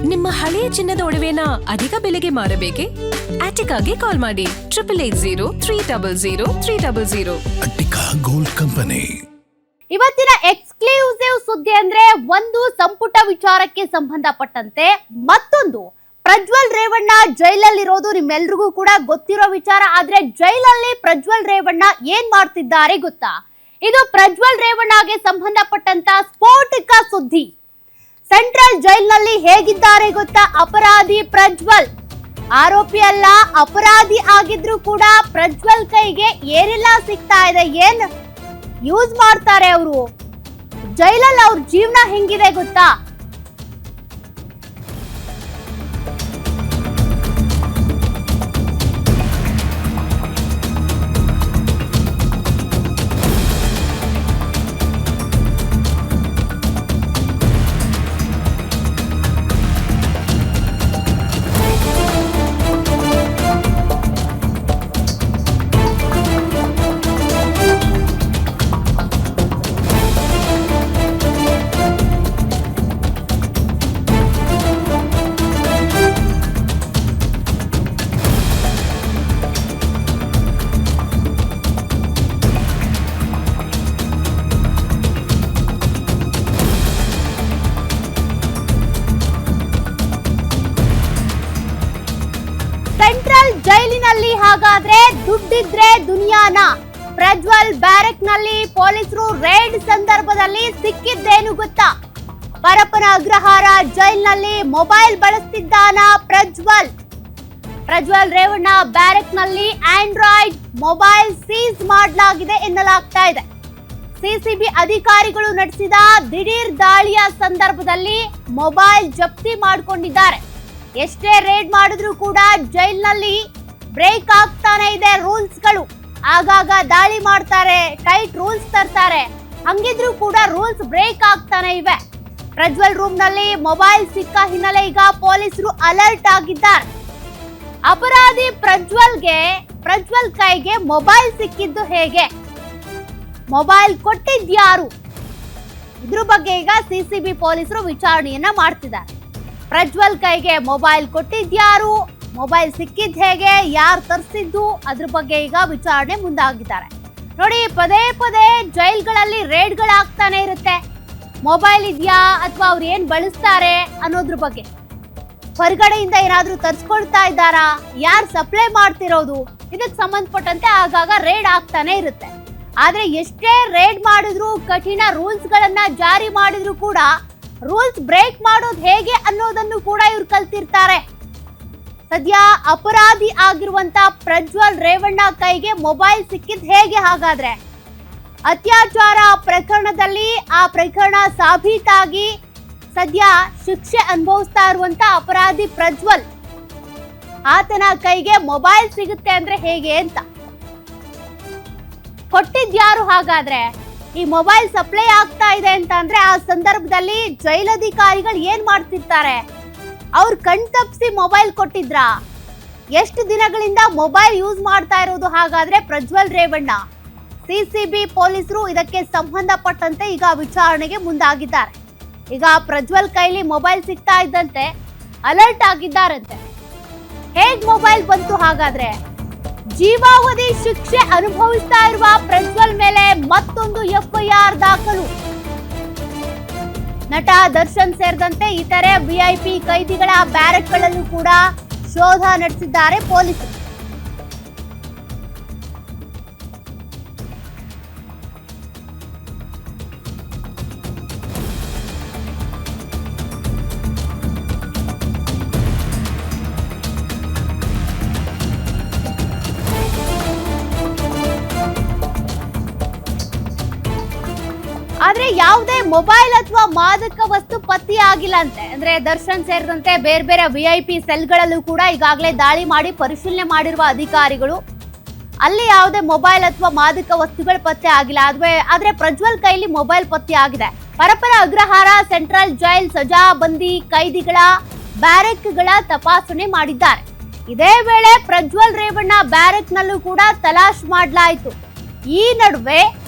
ನಿಮ್ಮ ಹಳೆಯ ಚಿನ್ನದ ಒಡವೆನ ಅಧಿಕ ಬೆಲೆಗೆ ಮಾರಬೇಕೆ? ಆಟಿಕಾಗೆ ಕಾಲ್ ಮಾಡಿ 8880 ಅಟ್ಟಿಕಾ ಗೋಲ್ಡ್ ಕಂಪನಿ. ಇವತ್ತಿನ ಎಕ್ಸ್ಕ್ಲೂಸಿವ್ ಸುದ್ದಿ ಅಂದ್ರೆ ಒಂದು ಸಂಪುಟ ವಿಚಾರಕ್ಕೆ ಸಂಬಂಧಪಟ್ಟಂತೆ ಮತ್ತೊಂದು ಪ್ರಜ್ವಲ್ ರೇವಣ್ಣ ಜೈಲಲ್ಲಿರೋದು ನಿಮ್ಮೆಲ್ರಿಗೂ ಕೂಡ ಗೊತ್ತಿರೋ ವಿಚಾರ. ಆದ್ರೆ ಜೈಲಲ್ಲಿ ಪ್ರಜ್ವಲ್ ರೇವಣ್ಣ ಏನ್ ಮಾಡ್ತಿದ್ದಾರೆ ಗೊತ್ತಾ? ಇದು ಪ್ರಜ್ವಲ್ ರೇವಣ್ಣಗೆ ಸಂಬಂಧಪಟ್ಟಂತ ಸ್ಫೋಟಕ ಸುದ್ದಿ. ಸೆಂಟ್ರಲ್ ಜೈಲ್ನಲ್ಲಿ ಹೇಗಿದ್ದಾರೆ ಗೊತ್ತಾ? ಅಪರಾಧಿ ಪ್ರಜ್ವಲ್ ಆರೋಪಿ ಅಲ್ಲ, ಅಪರಾಧಿ ಆಗಿದ್ರು ಕೂಡ ಪ್ರಜ್ವಲ್ ಕೈಗೆ ಏನೆಲ್ಲ ಸಿಗ್ತಾ ಇದೆ, ಏನ್ ಯೂಸ್ ಮಾಡ್ತಾರೆ ಅವರು ಜೈಲಲ್ಲಿ, ಅವ್ರ ಜೀವನ ಹೆಂಗಿದೆ ಗೊತ್ತಾ? ಸೆಂಟ್ರಲ್ ಜೈಲಿನಲ್ಲಿ ಹಾಗಾದ್ರೆ ದುಡ್ಡಿದ್ರೆ ದುನಿಯಾನ? ಪ್ರಜ್ವಲ್ ಬ್ಯಾರಕ್ ನಲ್ಲಿ ಪೊಲೀಸರು ರೇಡ್ ಸಂದರ್ಭದಲ್ಲಿ ಸಿಕ್ಕಿದ್ದೇನು ಗೊತ್ತಾ? ಪರಪ್ಪನ ಅಗ್ರಹಾರ ಜೈಲ್ನಲ್ಲಿ ಮೊಬೈಲ್ ಬಳಸ್ತಿದ್ದಾನ ಪ್ರಜ್ವಲ್. ಪ್ರಜ್ವಲ್ ರೇವಣ್ಣ ಬ್ಯಾರಕ್ ನಲ್ಲಿ ಆಂಡ್ರಾಯ್ಡ್ ಮೊಬೈಲ್ ಸೀಸ್ ಮಾಡಲಾಗಿದೆ ಎನ್ನಲಾಗ್ತಾ ಇದೆ. ಸಿಸಿಬಿ ಅಧಿಕಾರಿಗಳು ನಡೆಸಿದ ದಿಢೀರ್ ದಾಳಿಯ ಸಂದರ್ಭದಲ್ಲಿ ಮೊಬೈಲ್ ಜಪ್ತಿ ಮಾಡಿಕೊಂಡಿದ್ದಾರೆ. ಎಷ್ಟೇ ರೇಡ್ ಮಾಡಿದ್ರು ಕೂಡ ಜೈಲ್ನಲ್ಲಿ ಬ್ರೇಕ್ ಆಗ್ತಾನೆ ಇದೆ ರೂಲ್ಸ್ಗಳು. ಆಗಾಗ ದಾಳಿ ಮಾಡ್ತಾರೆ, ಟೈಟ್ ರೂಲ್ಸ್ ತರ್ತಾರೆ, ಹಂಗಿದ್ರು ಕೂಡ ರೂಲ್ಸ್ ಬ್ರೇಕ್ ಆಗ್ತಾನೆ ಇವೆ. ಪ್ರಜ್ವಲ್ ರೂಮ್ ನಲ್ಲಿ ಮೊಬೈಲ್ ಸಿಕ್ಕ ಹಿನ್ನೆಲೆ ಈಗ ಪೊಲೀಸರು ಅಲರ್ಟ್ ಆಗಿದ್ದಾರೆ. ಅಪರಾಧಿ ಪ್ರಜ್ವಲ್ ಕೈಗೆ ಮೊಬೈಲ್ ಸಿಕ್ಕಿದ್ದು ಹೇಗೆ, ಮೊಬೈಲ್ ಕೊಟ್ಟಿದ್ಯಾರು, ಇದ್ರ ಬಗ್ಗೆ ಈಗ ಸಿಸಿಬಿ ಪೊಲೀಸರು ವಿಚಾರಣೆಯನ್ನ ಮಾಡ್ತಿದ್ದಾರೆ. ಪ್ರಜ್ವಲ್ ಕೈಗೆ ಮೊಬೈಲ್ ಕೊಟ್ಟಿದ್ಯಾರು, ಮೊಬೈಲ್ ಸಿಕ್ಕಿದ್ ಹೇಗೆ, ಯಾರು ತರಿಸಿದ್ದು, ಅದ್ರ ಬಗ್ಗೆ ಈಗ ವಿಚಾರಣೆ ಮುಂದಾಗಿದ್ದಾರೆ. ನೋಡಿ, ಪದೇ ಪದೇ ಜೈಲ್ಗಳಲ್ಲಿ ರೇಡ್ಗಳಾಗ್ತಾನೆ ಇರುತ್ತೆ. ಮೊಬೈಲ್ ಇದೆಯಾ ಅಥವಾ ಅವ್ರು ಏನ್ ಬಳಸ್ತಾರೆ ಅನ್ನೋದ್ರ ಬಗ್ಗೆ, ಹೊರಗಡೆಯಿಂದ ಏನಾದ್ರೂ ತರಿಸ್ಕೊಳ್ತಾ ಇದ್ದಾರಾ, ಯಾರು ಸಪ್ಲೈ ಮಾಡ್ತಿರೋದು, ಇದಕ್ಕೆ ಸಂಬಂಧಪಟ್ಟಂತೆ ಆಗಾಗ ರೇಡ್ ಆಗ್ತಾನೆ ಇರುತ್ತೆ. ಆದ್ರೆ ಎಷ್ಟೇ ರೇಡ್ ಮಾಡಿದ್ರು, ಕಠಿಣ ರೂಲ್ಸ್ ಗಳನ್ನ ಜಾರಿ ಮಾಡಿದ್ರು ಕೂಡ ರೂಲ್ಸ್ ಬ್ರೇಕ್ ಮಾಡೋದು ಹೇಗೆ ಅನ್ನೋದನ್ನು ಕೂಡ ಇವ್ರು ಕಲ್ತಿರ್ತಾರೆ. ಸದ್ಯ ಅಪರಾಧಿ ಆಗಿರುವಂತ ಪ್ರಜ್ವಲ್ ರೇವಣ್ಣ ಕೈಗೆ ಮೊಬೈಲ್ ಸಿಕ್ಕಿದ್ ಹೇಗೆ? ಹಾಗಾದ್ರೆ ಅತ್ಯಾಚಾರ ಪ್ರಕರಣದಲ್ಲಿ ಆ ಪ್ರಕರಣ ಸಾಬೀತಾಗಿ ಸದ್ಯ ಶಿಕ್ಷೆ ಅನುಭವಿಸ್ತಾ ಇರುವಂತ ಅಪರಾಧಿ ಪ್ರಜ್ವಲ್, ಆತನ ಕೈಗೆ ಮೊಬೈಲ್ ಸಿಗುತ್ತೆ ಅಂದ್ರೆ ಹೇಗೆ ಅಂತ. ಕೊಟ್ಟಿದ್ಯಾರು ಹಾಗಾದ್ರೆ? ಈ ಮೊಬೈಲ್ ಸಪ್ಲೈ ಆಗ್ತಾ ಇದೆ ಅಂತ ಅಂದ್ರೆ ಆ ಸಂದರ್ಭದಲ್ಲಿ ಜೈಲಧಿಕಾರಿಗಳು ಏನ್ ಮಾಡ್ತಿರ್ತಾರೆ? ಅವ್ರು ಕಣ್ ತಪ್ಪಿಸಿ ಮೊಬೈಲ್ ಕೊಟ್ಟಿದ್ರಾ? ಎಷ್ಟು ದಿನಗಳಿಂದ ಮೊಬೈಲ್ ಯೂಸ್ ಮಾಡ್ತಾ ಇರೋದು ಹಾಗಾದ್ರೆ ಪ್ರಜ್ವಲ್ ರೇವಣ್ಣ? ಸಿಸಿಬಿ ಪೊಲೀಸರು ಇದಕ್ಕೆ ಸಂಬಂಧಪಟ್ಟಂತೆ ಈಗ ವಿಚಾರಣೆಗೆ ಮುಂದಾಗಿದ್ದಾರೆ. ಈಗ ಪ್ರಜ್ವಲ್ ಕೈಲಿ ಮೊಬೈಲ್ ಸಿಗ್ತಾ ಇದ್ದಂತೆ ಅಲರ್ಟ್ ಆಗಿದ್ದಾರಂತೆ. ಹೇಗ್ ಮೊಬೈಲ್ ಬಂತು ಹಾಗಾದ್ರೆ? ಜೀವಾವಧಿ ಶಿಕ್ಷೆ ಅನುಭವಿಸ್ತಾ ಇರುವ ಪ್ರಜ್ವಲ್ ಮೇಲೆ ಮತ್ತೊಂದು ಎಫ್ಐಆರ್ ದಾಖಲು. ನಟ ದರ್ಶನ್ ಸೇರಿದಂತೆ ಇತರೆ ವಿಐಪಿ ಕೈದಿಗಳ ಬ್ಯಾರಕ್ಗಳಲ್ಲೂ ಕೂಡ ಶೋಧ ನಡೆಸಿದ್ದಾರೆ ಪೊಲೀಸರು. ಆದ್ರೆ ಯಾವುದೇ ಮೊಬೈಲ್ ಅಥವಾ ಮಾದಕ ವಸ್ತು ಪತ್ತೆಯಾಗಿಲ್ಲ ಅಂತೆ. ಅಂದ್ರೆ ದರ್ಶನ್ ಸೇರಿದಂತೆ ಬೇರೆ ಬೇರೆ ವಿಐಪಿ ಸೆಲ್ಗಳಲ್ಲೂ ಕೂಡ ಈಗಾಗಲೇ ದಾಳಿ ಮಾಡಿ ಪರಿಶೀಲನೆ ಮಾಡಿರುವ ಅಧಿಕಾರಿಗಳು ಅಲ್ಲಿ ಯಾವುದೇ ಮೊಬೈಲ್ ಅಥವಾ ಮಾದಕ ವಸ್ತುಗಳು ಪತ್ತೆ ಆಗಿಲ್ಲ. ಆದ್ರೆ ಪ್ರಜ್ವಲ್ ಕೈಲಿ ಮೊಬೈಲ್ ಪತ್ತೆ ಆಗಿದೆ. ಪರಪ್ಪನ ಅಗ್ರಹಾರ ಸೆಂಟ್ರಲ್ ಜೈಲ್ ಸಜಾಬಂದಿ ಕೈದಿಗಳ ಬ್ಯಾರಕ್ಗಳ ತಪಾಸಣೆ ಮಾಡಿದ್ದಾರೆ. ಇದೇ ವೇಳೆ ಪ್ರಜ್ವಲ್ ರೇವಣ್ಣ ಬ್ಯಾರಕ್ ನಲ್ಲೂ ಕೂಡ ತಲಾಶ್ ಮಾಡಲಾಯಿತು. ಈ ನಡುವೆ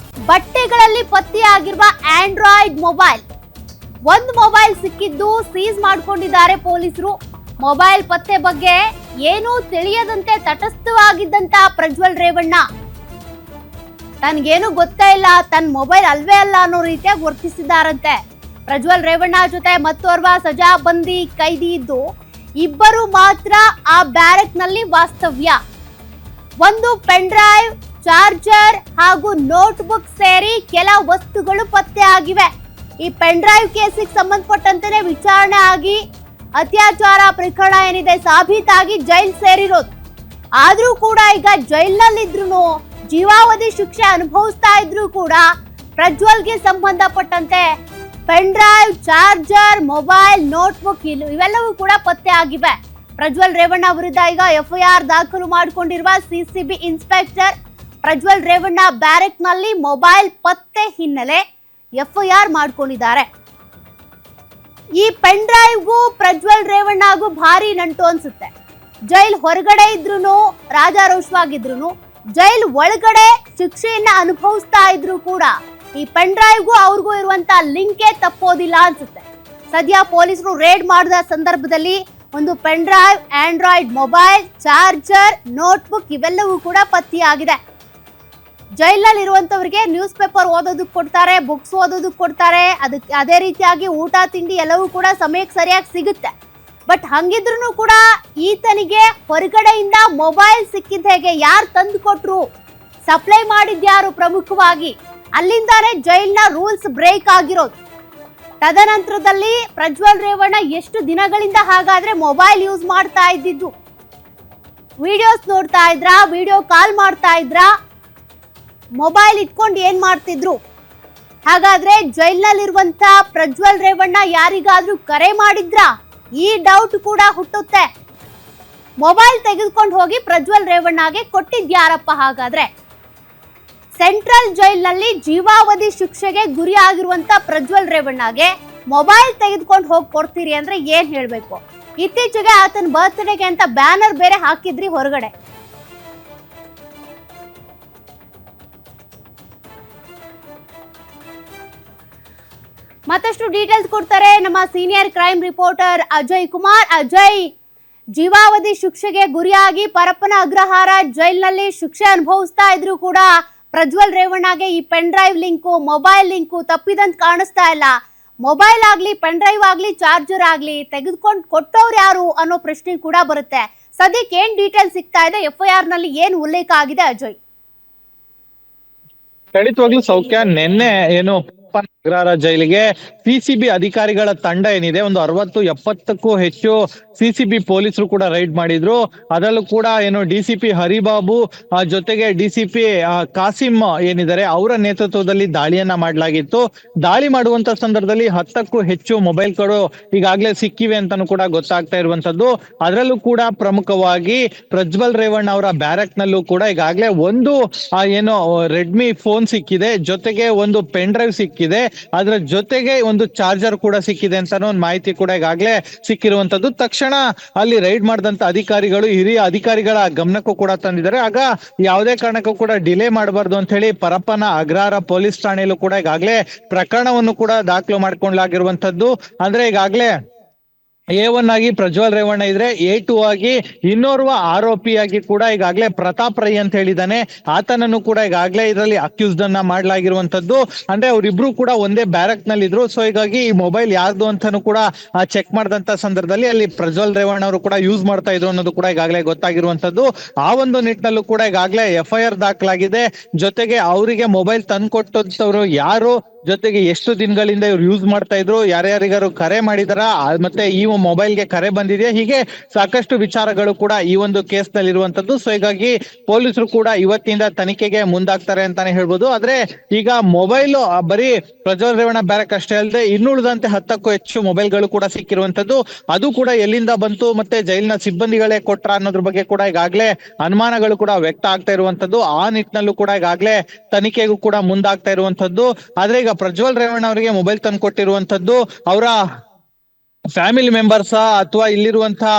ಬಟ್ಟೆಗಳಲ್ಲಿ ಪತ್ತೆಯಾಗಿರುವ ಆಂಡ್ರಾಯ್ಡ್ ಮೊಬೈಲ್ ಒಂದು ಮೊಬೈಲ್ ಸಿಕ್ಕಿದ್ದು ಸೀಸ್ ಮಾಡ್ಕೊಂಡಿದ್ದಾರೆ ಪೊಲೀಸರು. ಮೊಬೈಲ್ ಪತ್ತೆ ಬಗ್ಗೆ ಏನೂ ತಿಳಿಯದಂತೆ ತಟಸ್ಥವಾಗಿದ್ದಂತ ಪ್ರಜ್ವಲ್ ರೇವಣ್ಣ ತನ್ಗೇನು ಗೊತ್ತೇ ಇಲ್ಲ, ತನ್ನ ಮೊಬೈಲ್ ಅಲ್ವೇ ಅಲ್ಲ ಅನ್ನೋ ರೀತಿಯಾಗಿ ವರ್ತಿಸಿದ್ದಾರಂತೆ. ಪ್ರಜ್ವಲ್ ರೇವಣ್ಣ ಜೊತೆ ಮತ್ತೋರ್ವ ಸಜಾಬಂದಿ ಕೈದಿ ಇದ್ದು ಇಬ್ಬರು ಮಾತ್ರ ಆ ಬ್ಯಾರಕ್ ನಲ್ಲಿ ವಾಸ್ತವ್ಯ. ಒಂದು ಪೆನ್ ಡ್ರೈವ್, ಚಾರ್ಜರ್ ಹಾಗೂ ನೋಟ್ಬುಕ್ ಸೇರಿ ಕೆಲ ವಸ್ತುಗಳು ಪತ್ತೆ ಆಗಿವೆ. ಈ ಪೆನ್ ಡ್ರೈವ್ ಕೇಸಿಗೆ ಸಂಬಂಧಪಟ್ಟಂತೆ ವಿಚಾರಣೆ ಆಗಿ ಅತ್ಯಾಚಾರ ಪ್ರಕರಣ ಏನಿದೆ ಸಾಬೀತಾಗಿ ಜೈಲ್ ಸೇರಿರೋದು. ಆದ್ರೂ ಕೂಡ ಈಗ ಜೈಲ್ನಲ್ಲಿದ್ರು ಜೀವಾವಧಿ ಶಿಕ್ಷೆ ಅನುಭವಿಸ್ತಾ ಇದ್ರು ಕೂಡ ಪ್ರಜ್ವಲ್ಗೆ ಸಂಬಂಧಪಟ್ಟಂತೆ pen drive, charger, mobile, notebook ಇವೆಲ್ಲವೂ ಕೂಡ ಪತ್ತೆ ಆಗಿವೆ. ಪ್ರಜ್ವಲ್ ರೇವಣ್ಣ ವಿರುದ್ಧ ಈಗ ಎಫ್ಐಆರ್ ದಾಖಲು ಮಾಡಿಕೊಂಡಿರುವ CCB inspector Prajwal Revanna barrack ನಲ್ಲಿ ಮೊಬೈಲ್ ಪತ್ತೆ ಹಿನ್ನೆಲೆ ಎಫ್ಐಆರ್ ಮಾಡಿಕೊಂಡಿದ್ದಾರೆ. ಈ ಪೆನ್ ಡ್ರೈವ್ಗೂ ಪ್ರಜ್ವಲ್ ರೇವಣ್ಣಗೂ ಭಾರಿ ನಂಟು ಅನ್ಸುತ್ತೆ. ಜೈಲ್ ಹೊರಗಡೆ ಇದ್ರು ರಾಜಾರೋಷವಾಗಿದ್ರು, ಜೈಲ್ ಒಳಗಡೆ ಶಿಕ್ಷೆಯನ್ನ ಅನುಭವಿಸ್ತಾ ಇದ್ರು ಕೂಡ ಈ ಪೆನ್ ಡ್ರೈವ್ಗೂ ಅವ್ರಿಗೂ ಇರುವಂತ ಲಿಂಕೇ ತಪ್ಪೋದಿಲ್ಲ ಅನ್ಸುತ್ತೆ. ಸದ್ಯ ಪೊಲೀಸರು ರೇಡ್ ಮಾಡಿದ ಸಂದರ್ಭದಲ್ಲಿ ಒಂದು pen drive, Android mobile, charger, notebook ಇವೆಲ್ಲವೂ ಕೂಡ ಪತ್ತೆಯಾಗಿದೆ. ಜೈಲಲ್ಲಿ ಇರುವಂತವರಿಗೆ ನ್ಯೂಸ್ ಪೇಪರ್ ಓದೋದಕ್ಕೆ ಕೊಡ್ತಾರೆ, ಬುಕ್ಸ್ ಓದೋದಕ್ಕೆ ಕೊಡ್ತಾರೆ, ಅದಕ್ಕೆ ಅದೇ ರೀತಿಯಾಗಿ ಊಟ ತಿಂಡಿ ಎಲ್ಲವೂ ಕೂಡ ಸಮಯಕ್ಕೆ ಸರಿಯಾಗಿ ಸಿಗುತ್ತೆ. ಬಟ್ ಹಂಗಿದ್ರು ಕೂಡ ಈತನಿಗೆ ಹೊರಗಡೆಯಿಂದ ಮೊಬೈಲ್ ಸಿಕ್ಕಿದ ಹೇಗೆ, ಯಾರು ತಂದು ಕೊಟ್ರು, ಸಪ್ಲೈ ಮಾಡಿದ್ಯಾರು, ಪ್ರಮುಖವಾಗಿ ಅಲ್ಲಿಂದಾನೇ ಜೈಲ್ನ ರೂಲ್ಸ್ ಬ್ರೇಕ್ ಆಗಿರೋದು. ತದನಂತರದಲ್ಲಿ ಪ್ರಜ್ವಲ್ ರೇವಣ್ಣ ಎಷ್ಟು ದಿನಗಳಿಂದ ಹಾಗಾದ್ರೆ ಮೊಬೈಲ್ ಯೂಸ್ ಮಾಡ್ತಾ ಇದ್ದಿದ್ದು, ವಿಡಿಯೋಸ್ ನೋಡ್ತಾ ಇದ್ರಾ, ವಿಡಿಯೋ ಕಾಲ್ ಮಾಡ್ತಾ ಇದ್ರಾ, ಮೊಬೈಲ್ ಇಟ್ಕೊಂಡು ಏನ್ ಮಾಡ್ತಿದ್ರು? ಹಾಗಾದ್ರೆ ಜೈಲ್ನಲ್ಲಿರುವಂತ ಪ್ರಜ್ವಲ್ ರೇವಣ್ಣ ಯಾರಿಗಾದ್ರೂ ಕರೆ ಮಾಡಿದ್ರಾ? ಈ ಡೌಟ್ ಕೂಡ ಹುಟ್ಟುತ್ತೆ. ಮೊಬೈಲ್ ತೆಗೆದುಕೊಂಡು ಹೋಗಿ ಪ್ರಜ್ವಲ್ ರೇವಣ್ಣಗೆ ಕೊಟ್ಟಿದ್ಯಾರಪ್ಪ? ಹಾಗಾದ್ರೆ ಸೆಂಟ್ರಲ್ ಜೈಲ್ನಲ್ಲಿ ಜೀವಾವಧಿ ಶಿಕ್ಷೆಗೆ ಗುರಿ ಆಗಿರುವಂತ ಪ್ರಜ್ವಲ್ ರೇವಣ್ಣಗೆ ಮೊಬೈಲ್ ತೆಗೆದುಕೊಂಡು ಹೋಗಿ ಕೊಡ್ತೀರಿ ಅಂದ್ರೆ ಏನ್ ಹೇಳ್ಬೇಕು? ಇತ್ತೀಚೆಗೆ ಆತನ ಬರ್ತ್ಡೇಗೆ ಅಂತ ಬ್ಯಾನರ್ ಬೇರೆ ಹಾಕಿದ್ರಿ ಹೊರಗಡೆ. ಮತ್ತಷ್ಟು ಡೀಟೇಲ್ಸ್ ಕೊಡ್ತಾರೆ ನಮ್ಮ senior crime reporter Ajay Kumar. Ajay, ಜೀವಾವಧಿ ಶಿಕ್ಷೆಗೆ ಗುರಿಯಾಗಿ ಪರಪ್ಪನ ಅಗ್ರಹಾರ ಜೈಲ್ನಲ್ಲಿ ಶಿಕ್ಷೆ ಅನುಭವಿಸ್ತಾ ಇದ್ರು ಕೂಡ ಪ್ರಜ್ವಲ್ ರೇವಣ್ಣಗೆ ಈ pen drive link, mobile link ತಪ್ಪಿದಂತ ಕಾಣಿಸ್ತಾ ಇಲ್ಲ. ಮೊಬೈಲ್ ಆಗ್ಲಿ, ಪೆನ್ ಡ್ರೈವ್ ಆಗ್ಲಿ, ಚಾರ್ಜರ್ ಆಗ್ಲಿ ತೆಗೆದುಕೊಂಡು ಕೊಟ್ಟವ್ರು ಯಾರು ಅನ್ನೋ ಪ್ರಶ್ನೆ ಕೂಡ ಬರುತ್ತೆ. ಸದ್ಯಕ್ಕೆ ಏನ್ ಡೀಟೇಲ್ ಸಿಗ್ತಾ ಇದೆ? ಎಫ್ಐಆರ್ ನಲ್ಲಿ ಏನ್ ಉಲ್ಲೇಖ ಆಗಿದೆ ಅಜಯ್? ಖಂಡಿತವಾಗ್ಲೂ ಸೌಖ್ಯ. ನಿನ್ನೆ ಏನು ಅಗ್ರಹಾರ ಜೈಲಿಗೆ ಸಿಸಿಬಿ ಅಧಿಕಾರಿಗಳ ತಂಡ ಏನಿದೆ, ಒಂದು 60-70ಕ್ಕೂ ಹೆಚ್ಚು ಸಿಸಿಬಿ ಪೊಲೀಸರು ಕೂಡ ರೈಡ್ ಮಾಡಿದ್ರು. ಅದರಲ್ಲೂ ಕೂಡ ಏನು ಡಿಸಿಪಿ ಹರಿಬಾಬು ಜೊತೆಗೆ ಡಿಸಿಪಿ ಕಾಸಿಂ ಏನಿದ್ದಾರೆ ಅವರ ನೇತೃತ್ವದಲ್ಲಿ ದಾಳಿಯನ್ನ ಮಾಡಲಾಗಿತ್ತು. ದಾಳಿ ಮಾಡುವಂತ ಸಂದರ್ಭದಲ್ಲಿ 10ಕ್ಕೂ ಹೆಚ್ಚು ಮೊಬೈಲ್ಗಳು ಈಗಾಗಲೇ ಸಿಕ್ಕಿವೆ ಅಂತಾನು ಕೂಡ ಗೊತ್ತಾಗ್ತಾ ಇರುವಂತದ್ದು. ಅದರಲ್ಲೂ ಕೂಡ ಪ್ರಮುಖವಾಗಿ ಪ್ರಜ್ವಲ್ ರೇವಣ್ಣ ಅವರ ಬ್ಯಾರಕ್ ನಲ್ಲೂ ಕೂಡ ಈಗಾಗಲೇ ಒಂದು ಏನು ರೆಡ್ಮಿ ಫೋನ್ ಸಿಕ್ಕಿದೆ, ಜೊತೆಗೆ ಒಂದು ಪೆನ್ ಡ್ರೈವ್ ಸಿಕ್ಕಿದೆ, ಅದರ ಜೊತೆಗೆ ಒಂದು ಚಾರ್ಜರ್ ಕೂಡ ಸಿಕ್ಕಿದೆ ಅಂತಾನು ಒಂದು ಮಾಹಿತಿ ಕೂಡ ಈಗಾಗಲೇ ಸಿಕ್ಕಿರುವಂತದ್ದು. ತಕ್ಷಣ ಅಲ್ಲಿ ರೈಡ್ ಮಾಡಿದಂತ ಅಧಿಕಾರಿಗಳು ಹಿರಿಯ ಅಧಿಕಾರಿಗಳ ಗಮನಕ್ಕೂ ಕೂಡ ತಂದಿದ್ದಾರೆ. ಆಗ ಯಾವುದೇ ಕಾರಣಕ್ಕೂ ಕೂಡ ಡಿಲೇ ಮಾಡಬಾರ್ದು ಅಂತ ಹೇಳಿ ಪರಪ್ಪನ ಅಗ್ರಹಾರ ಪೊಲೀಸ್ ಠಾಣೆಯಲ್ಲೂ ಕೂಡ ಈಗಾಗಲೇ ಪ್ರಕರಣವನ್ನು ಕೂಡ ದಾಖಲು ಮಾಡ್ಕೊಳ್ಳಲಾಗಿರುವಂತದ್ದು. ಅಂದ್ರೆ ಈಗಾಗಲೇ A1 ಆಗಿ ಪ್ರಜ್ವಲ್ ರೇವಣ್ಣ ಇದ್ರೆ A2 ಆಗಿ ಇನ್ನೋರ್ವ ಆರೋಪಿಯಾಗಿ ಕೂಡ ಈಗಾಗಲೇ ಪ್ರತಾಪ್ ರೈ ಅಂತ ಹೇಳಿದಾನೆ, ಆತನನ್ನು ಕೂಡ ಈಗಾಗಲೇ ಇದರಲ್ಲಿ ಅಕ್ಯೂಸ್ಡ್ ಅನ್ನ ಮಾಡಲಾಗಿರುವಂತದ್ದು. ಅಂದ್ರೆ ಅವರಿಬ್ರು ಕೂಡ ಒಂದೇ ಬ್ಯಾರಕ್ ನಲ್ಲಿ ಇದ್ರು. ಸೊ ಹೀಗಾಗಿ ಈ ಮೊಬೈಲ್ ಯಾರ್ದು ಅಂತಾನು ಕೂಡ ಚೆಕ್ ಮಾಡಿದಂತ ಸಂದರ್ಭದಲ್ಲಿ ಅಲ್ಲಿ ಪ್ರಜ್ವಲ್ ರೇವಣ್ಣ ಅವರು ಕೂಡ ಯೂಸ್ ಮಾಡ್ತಾ ಇದ್ರು ಅನ್ನೋದು ಕೂಡ ಈಗಾಗಲೇ ಗೊತ್ತಾಗಿರುವಂತದ್ದು. ಆ ಒಂದು ನಿಟ್ಟಿನಲ್ಲೂ ಕೂಡ ಈಗಾಗಲೇ FIR ದಾಖಲಾಗಿದೆ. ಜೊತೆಗೆ ಅವರಿಗೆ ಮೊಬೈಲ್ ತಂದ್ಕೊಟ್ಟಂತವ್ರು ಯಾರು, ಜೊತೆಗೆ ಎಷ್ಟು ದಿನಗಳಿಂದ ಇವ್ರು ಯೂಸ್ ಮಾಡ್ತಾ ಇದ್ರು, ಯಾರ್ಯಾರಿಗಾರು ಕರೆ ಮಾಡಿದಾರ, ಮತ್ತೆ ಈ ಮೊಬೈಲ್ಗೆ ಕರೆ ಬಂದಿದೆಯಾ, ಹೀಗೆ ಸಾಕಷ್ಟು ವಿಚಾರಗಳು ಕೂಡ ಈ ಒಂದು ಕೇಸ್ ನಲ್ಲಿ ಇರುವಂತದ್ದು. ಸೊ ಹೀಗಾಗಿ ಪೊಲೀಸರು ಕೂಡ ಇವತ್ತಿಂದ ತನಿಖೆಗೆ ಮುಂದಾಗ್ತಾರೆ ಅಂತಾನೆ ಹೇಳ್ಬೋದು. ಆದ್ರೆ ಈಗ ಮೊಬೈಲ್ ಬರೀ ಪ್ರಜ್ವಲ್ ರೇವಣ್ಣ ಬ್ಯಾರಕ್ ಅಷ್ಟೇ ಅಲ್ಲದೆ ಇನ್ನುಳಿದಂತೆ 10ಕ್ಕೂ ಹೆಚ್ಚು ಮೊಬೈಲ್ಗಳು ಕೂಡ ಸಿಕ್ಕಿರುವಂತದ್ದು. ಅದು ಕೂಡ ಎಲ್ಲಿಂದ ಬಂತು, ಮತ್ತೆ ಜೈಲಿನ ಸಿಬ್ಬಂದಿಗಳೇ ಕೊಟ್ರ ಅನ್ನೋದ್ರ ಬಗ್ಗೆ ಕೂಡ ಈಗಾಗಲೇ ಅನುಮಾನಗಳು ಕೂಡ ವ್ಯಕ್ತ ಆಗ್ತಾ ಇರುವಂತದ್ದು. ಆ ನಿಟ್ಟಿನಲ್ಲೂ ಕೂಡ ಈಗಾಗಲೇ ತನಿಖೆಗೂ ಕೂಡ ಮುಂದಾಗ್ತಾ ಇರುವಂತದ್ದು. ಆದ್ರೆ ಈಗ ಪ್ರಜ್ವಲ್ ರೇವಣ್ಣ ಅವರಿಗೆ ಮೊಬೈಲ್ ತಂದು ಕೊಟ್ಟಿರುವಂತದ್ದು ಅವರ ಫ್ಯಾಮಿಲಿ ಮೆಂಬರ್ಸ್ ಅಥವಾ ಇಲ್ಲಿರುವಂತಹ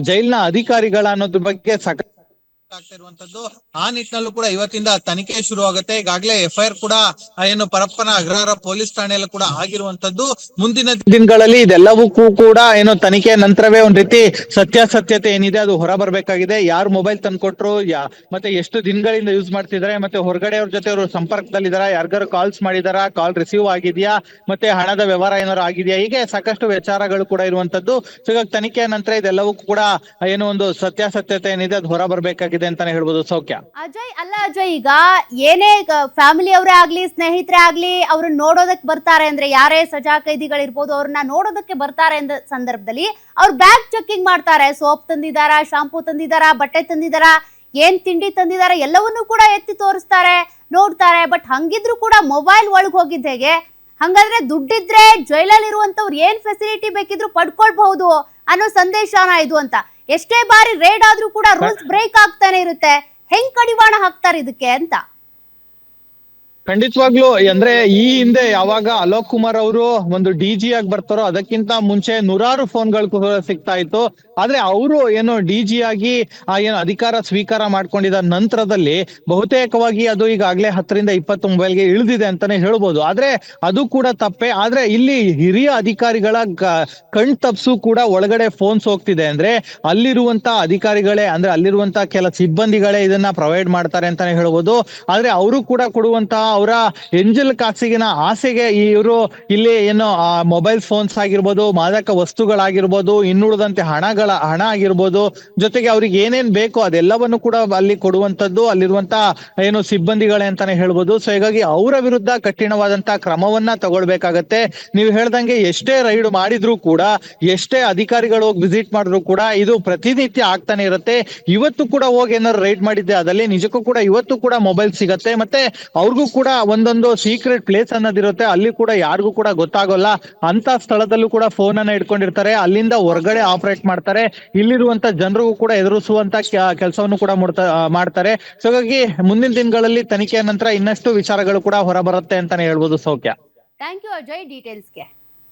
ಜೈಲಿನ ಅಧಿಕಾರಿಗಳ ಅನ್ನೋದ್ರ ಬಗ್ಗೆ ಆಗ್ತಾ ಇರುವಂತದ್ದು. ಆ ನಿಟ್ಟಿನಲ್ಲೂ ಕೂಡ ಇವತ್ತಿಂದ ತನಿಖೆ ಶುರು ಆಗುತ್ತೆ. ಈಗಾಗಲೇ FIR ಕೂಡ ಏನು ಪರಪ್ಪನ ಅಗ್ರಹಾರ ಪೊಲೀಸ್ ಠಾಣೆಯಲ್ಲೂ ಕೂಡ ಆಗಿರುವಂತದ್ದು. ಮುಂದಿನ ದಿನಗಳಲ್ಲಿ ಇದೆಲ್ಲವಕ್ಕೂ ಕೂಡ ಏನು ತನಿಖೆ ನಂತರವೇ ಒಂದ್ ರೀತಿ ಸತ್ಯಾಸತ್ಯತೆ ಏನಿದೆ ಅದು ಹೊರ ಬರ್ಬೇಕಾಗಿದೆ. ಯಾರು ಮೊಬೈಲ್ ತಂದ್ಕೊಟ್ರು, ಮತ್ತೆ ಎಷ್ಟು ದಿನಗಳಿಂದ ಯೂಸ್ ಮಾಡ್ತಿದ್ದಾರೆ, ಮತ್ತೆ ಹೊರಗಡೆ ಅವ್ರ ಜೊತೆ ಅವರು ಸಂಪರ್ಕದಲ್ಲಿದ್ದಾರಾ, ಯಾರಿಗಾರು ಕಾಲ್ಸ್ ಮಾಡಿದಾರಾ, ಕಾಲ್ ರಿಸೀವ್ ಆಗಿದೆಯಾ, ಮತ್ತೆ ಹಣದ ವ್ಯವಹಾರ ಏನಾರು ಆಗಿದೆಯಾ, ಹೀಗೆ ಸಾಕಷ್ಟು ವಿಚಾರಗಳು ಕೂಡ ಇರುವಂತದ್ದು. ಸೊ ಇವಾಗ ತನಿಖೆ ನಂತರ ಇದೆಲ್ಲವೂ ಕೂಡ ಏನೋ ಒಂದು ಸತ್ಯಾಸತ್ಯತೆ ಏನಿದೆ ಅದು ಹೊರ ಬರ್ಬೇಕಾಗಿದೆ ಅಂತಾನೆ ಹೇಳ್ಬೋದು. ಸೌಖ್ಯ ಅಜಯ್, ಈಗ ಏನೇ ಫ್ಯಾಮಿಲಿ ಅವರೇ ಆಗ್ಲಿ, ಸ್ನೇಹಿತರೇ ಆಗ್ಲಿ, ಅವ್ರನ್ನ ನೋಡೋದಕ್ಕೆ ಬರ್ತಾರೆ ಅಂದ್ರೆ, ಯಾರೇ ಸಜಾ ಕೈದಿಗಳಿರ್ಬೋದು, ಅವ್ರನ್ನ ನೋಡೋದಕ್ಕೆ ಬರ್ತಾರೆ ಅಂದ ಸಂದರ್ಭದಲ್ಲಿ ಅವ್ರ ಬ್ಯಾಗ್ ಚೆಕಿಂಗ್ ಮಾಡ್ತಾರೆ. ಸೋಪ್ ತಂದಿದಾರಾ, ಶಾಂಪೂ ತಂದಿದಾರಾ, ಬಟ್ಟೆ ತಂದಿದಾರಾ, ಏನ್ ತಿಂಡಿ ತಂದಿದಾರ, ಎಲ್ಲವನ್ನೂ ಕೂಡ ಎತ್ತಿ ತೋರಿಸ್ತಾರೆ, ನೋಡ್ತಾರೆ. ಬಟ್ ಹಂಗಿದ್ರು ಕೂಡ ಮೊಬೈಲ್ ಒಳಗ್ ಹೋಗಿದ್ ಹೇಗೆ? ಹಂಗಾದ್ರೆ ದುಡ್ಡಿದ್ರೆ ಜೈಲಲ್ಲಿ ಇರುವಂತವ್ರು ಏನ್ ಫೆಸಿಲಿಟಿ ಬೇಕಿದ್ರು ಪಡ್ಕೊಳ್ಬಹುದು ಅನ್ನೋ ಸಂದೇಶನ ಇದು ಅಂತ. ಎಷ್ಟೇ ಬಾರಿ ರೇಡ್ ಆದ್ರೂ ಕೂಡ ರೂಲ್ಸ್ ಬ್ರೇಕ್ ಆಗ್ತಾನೆ ಇರುತ್ತೆ. ಹೆಂಗ್ ಕಡಿವಾಣ ಹಾಕ್ತಾರೆ ಇದಕ್ಕೆ ಅಂತ? ಖಂಡಿತವಾಗ್ಲು ಅಂದ್ರೆ ಈ ಹಿಂದೆ ಯಾವಾಗ ಅಲೋಕ್ ಕುಮಾರ್ ಅವರು ಒಂದು DG ಆಗಿ ಬರ್ತಾರೋ ಅದಕ್ಕಿಂತ ಮುಂಚೆ ನೂರಾರು ಫೋನ್ಗಳು ಸಿಗ್ತಾ ಇತ್ತು. ಆದ್ರೆ ಅವರು ಏನು DG ಆಗಿ ಏನು ಅಧಿಕಾರ ಸ್ವೀಕಾರ ಮಾಡ್ಕೊಂಡಿದ ನಂತರದಲ್ಲಿ ಬಹುತೇಕವಾಗಿ ಅದು ಈಗಾಗಲೇ 10ರಿಂದ 20 ಮೊಬೈಲ್ಗೆ ಇಳಿದಿದೆ ಅಂತಾನೆ ಹೇಳ್ಬೋದು. ಆದ್ರೆ ಅದು ಕೂಡ ತಪ್ಪೆ. ಆದ್ರೆ ಇಲ್ಲಿ ಹಿರಿಯ ಅಧಿಕಾರಿಗಳ ಕಣ್ ತಪ್ಸು ಕೂಡ ಒಳಗಡೆ ಫೋನ್ಸ್ ಹೋಗ್ತಿದೆ ಅಂದ್ರೆ ಅಲ್ಲಿರುವಂತ ಅಧಿಕಾರಿಗಳೇ, ಅಂದ್ರೆ ಅಲ್ಲಿರುವಂತ ಕೆಲ ಸಿಬ್ಬಂದಿಗಳೇ ಇದನ್ನ ಪ್ರೊವೈಡ್ ಮಾಡ್ತಾರೆ ಅಂತಾನೆ ಹೇಳ್ಬೋದು. ಆದ್ರೆ ಅವರು ಕೂಡ ಕೊಡುವಂತ ಅವರ ಎಂಜಲ್ ಕಾಸಿಗಿನ ಆಸೆಗೆ ಇವರು ಇಲ್ಲಿ ಏನು ಮೊಬೈಲ್ ಫೋನ್ಸ್ ಆಗಿರ್ಬೋದು, ಮಾದಕ ವಸ್ತುಗಳಾಗಿರ್ಬೋದು, ಇನ್ನುಳಿದಂತೆ ಹಣ ಆಗಿರ್ಬೋದು, ಜೊತೆಗೆ ಅವ್ರಿಗೆ ಏನೇನ್ ಬೇಕೋ ಅದೆಲ್ಲವನ್ನು ಕೂಡ ಅಲ್ಲಿ ಕೊಡುವಂತದ್ದು ಅಲ್ಲಿರುವಂತ ಏನು ಸಿಬ್ಬಂದಿಗಳೇ ಅಂತಾನೆ ಹೇಳ್ಬೋದು. ಸೊ ಹೀಗಾಗಿ ಅವರ ವಿರುದ್ಧ ಕಠಿಣವಾದಂತ ಕ್ರಮವನ್ನ ತಗೊಳ್ಬೇಕಾಗತ್ತೆ. ನೀವು ಹೇಳ್ದಂಗೆ ಎಷ್ಟೇ ರೈಡ್ ಮಾಡಿದ್ರು ಕೂಡ, ಎಷ್ಟೇ ಅಧಿಕಾರಿಗಳು ಹೋಗಿ ವಿಸಿಟ್ ಮಾಡಿದ್ರು ಕೂಡ ಇದು ಪ್ರತಿನಿತ್ಯ ಆಗ್ತಾನೆ ಇರುತ್ತೆ. ಇವತ್ತು ಕೂಡ ಹೋಗಿ ಏನಾದ್ರು ರೈಡ್ ಮಾಡಿದ್ದೆ ಅದಲ್ಲಿ ನಿಜಕ್ಕೂ ಕೂಡ ಇವತ್ತು ಕೂಡ ಮೊಬೈಲ್ ಸಿಗತ್ತೆ. ಮತ್ತೆ ಅವ್ರಿಗೂ ಕೂಡ ಒಂದೊಂದು ಸೀಕ್ರೆಟ್ ಪ್ಲೇಸ್ ಅನ್ನೋದಿರುತ್ತೆ, ಅಲ್ಲಿ ಕೂಡ ಯಾರಿಗೂ ಕೂಡ ಗೊತ್ತಾಗೋಲ್ಲ ಅಂತ ಸ್ಥಳದಲ್ಲೂ ಕೂಡ ಫೋನ್ ಅನ್ನ ಇಟ್ಕೊಂಡಿರ್ತಾರೆ. ಅಲ್ಲಿಂದ ಹೊರಗಡೆ ಆಪರೇಟ್ ಮಾಡ್ತಾರೆ. ಇಲ್ಲಿರುವಂತ ಜನರಿಗೂ ಕೂಡ ಎದುರಿಸುವಂತ ಕೆಲಸವನ್ನು ಕೂಡ ಮಾಡ್ತಾರೆ. ಸೊ ಹಾಗಾಗಿ ಮುಂದಿನ ದಿನಗಳಲ್ಲಿ ತನಿಖೆಯ ನಂತರ ಇನ್ನಷ್ಟು ವಿಚಾರಗಳು ಕೂಡ ಹೊರ ಬರುತ್ತೆ ಅಂತಾನೆ ಹೇಳ್ಬೋದು. ಸೌಖ್ಯ. Thank you Ajay, ಡೀಟೇಲ್ಸ್ಗೆ.